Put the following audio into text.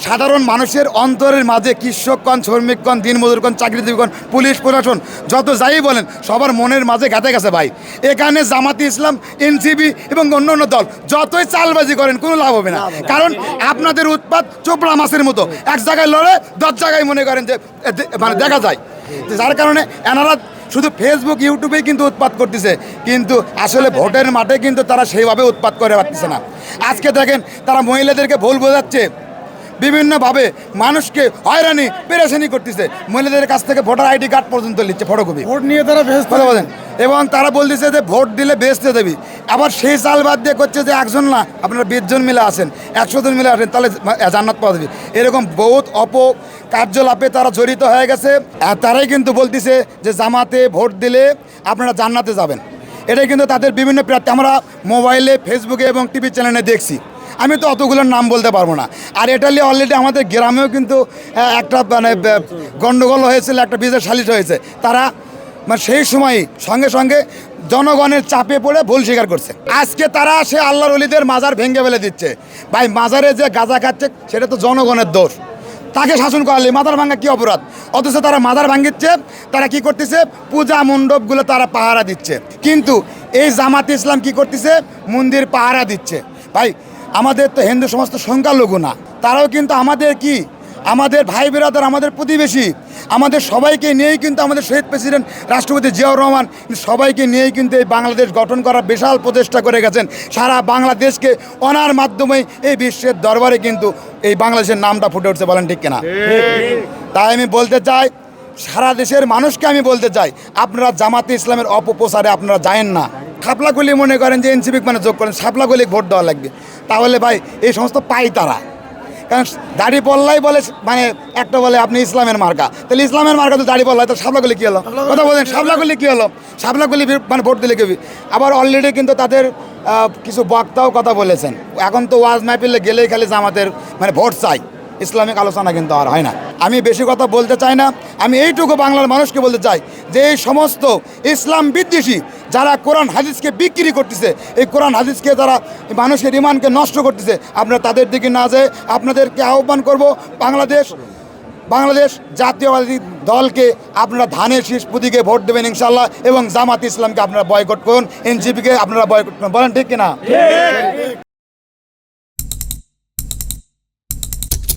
সাধারণ মানুষের অন্তরের মাঝে কৃষকগণ, শ্রমিকগণ, দিনমজুরগণ, চাকরিজীবীগণ, পুলিশ প্রশাসন যত যাই বলেন সবার মনের মাঝে গেঁথে গেছে ভাই। এখানে জামাতি ইসলাম, এনসিপি এবং অন্য দল যতই চালবাজি করেন কোনো লাভ হবে না, কারণ আপনাদের উৎপাত চোপড়া মাছের মতো, এক জায়গায় লড়ে 10 জায়গায় মনে করেন যে মানে দেখা যায়, যার কারণে এনারা শুধু ফেসবুক, ইউটিউবেই কিন্তু উৎপাত করতেছে, কিন্তু আসলে ভোটের মাঠে কিন্তু তারা সেইভাবে উৎপাত করে পারতেছে না। আজকে দেখেন তারা মহিলাদেরকে ভুল বোঝাচ্ছে, বিভিন্নভাবে মানুষকে হয়রানি পেরেশানি করতেছে, মহিলাদের কাছ থেকে ভোটার আইডি কার্ড পর্যন্ত নিচ্ছে, ফটোকপি ভোট নিয়ে তারা কথা বলেন, এবং তারা বলতেছে যে ভোট দিলে বেচতে দেবি। আবার সেই চাল বাদ দিয়ে করছে যে একজন না আপনারা 20 জন মিলে আসেন, 100 জন মিলে আসেন, তাহলে জান্নাত পাওয়া যাবে। এরকম বহুত কার্যলাপে তারা জড়িত হয়ে গেছে। আর তারাই কিন্তু বলতেছে যে জামাতে ভোট দিলে আপনারা জান্নাতে যাবেন। এটাই কিন্তু তাদের বিভিন্ন প্রার্থী আমরা মোবাইলে, ফেসবুকে এবং টিভি চ্যানেলে দেখছি, আমি তো অতগুলোর নাম বলতে পারবো না। আর এটা নিয়ে অলরেডি আমাদের গ্রামেও কিন্তু একটা মানে গণ্ডগোল হয়েছিল, একটা বিচার সালিশ হয়েছে। তারা মানে সেই সময়ই সঙ্গে সঙ্গে জনগণের চাপে পড়ে ভুল স্বীকার করছে। আজকে তারা সে আল্লাহর ওলিদের মাজার ভেঙে ফেলে দিচ্ছে। ভাই মাজারে যে গাঁজা খাচ্ছে সেটা তো জনগণের দোষ, তাকে শাসন করালে মাজার ভাঙা কী অপরাধ? অথচ তারা মাজার ভাঙিচ্ছে, তারা কি করতেছে, পূজা মণ্ডপগুলো তারা পাহারা দিচ্ছে। কিন্তু এই জামাত ইসলাম কি করতেছে, মন্দির পাহারা দিচ্ছে। ভাই আমাদের তো হিন্দু সমাজ তো সংখ্যালঘু না, তারাও কিন্তু আমাদের কি, আমাদের ভাই বেরাদার, আমাদের প্রতিবেশী, আমাদের সবাইকে নিয়েই কিন্তু আমাদের শহীদ প্রেসিডেন্ট রাষ্ট্রপতি জিয়াউর রহমান সবাইকে নিয়েই কিন্তু এই বাংলাদেশ গঠন করার বিশাল প্রচেষ্টা করে গেছেন। সারা বাংলাদেশকে ওনার মাধ্যমেই এই বিশ্বের দরবারে কিন্তু এই বাংলাদেশের নামটা ফুটে উঠছে, বলেন ঠিক কিনা? তাই আমি বলতে চাই, সারা দেশের মানুষকে আমি বলতে চাই, আপনারা জামাতে ইসলামের অপপ্রচারে আপনারা যায়েন না। খাপলাগুলি মনে করেন যে এনসিপি মানে যোগ করেন, সাপলাগুলি ভোট দেওয়া লাগবে, তাহলে ভাই এই সমস্ত পাই তারা। কারণ দাড়ি পল্লাই বলে মানে একটা বলে আপনি ইসলামের মার্কা, তাহলে ইসলামের মার্কা তো দাড়ি পল্লাই, তো সাপলাগুলি কী হলো? কথা বলেন, সাপলাগুলি কী হলো? সাপলাগুলি মানে ভোট দিলে কেবি। আবার অলরেডি কিন্তু তাদের কিছু বক্তাও কথা বলেছেন, এখন তো ওয়াজ মাহফিলে গেলেই খালি জামাতের মানে ভোট চাই, ইসলামিক আলোচনা কিন্তু আর হয় না। আমি বেশি কথা বলতে চাই না, আমি এইটুকু বাংলার মানুষকে বলতে চাই যে এই সমস্ত ইসলাম বিদ্বেষী যারা কোরআন হাদিসকে বিক্রি করতেছে, এই কোরআন হাদিসকে যারা মানুষের ইমানকে নষ্ট করতেছে, আপনারা তাদের দিকে না যেয়ে আপনাদেরকে আহ্বান করব, বাংলাদেশ জাতীয়বাদী দলকে আপনারা ধানের শীষ প্রতীকে ভোট দেবেন ইনশাল্লাহ, এবং জামাত ইসলামকে আপনারা বয়কট করুন, এনসিপিকে আপনারা বয়কট করুন, বলেন ঠিক কিনা?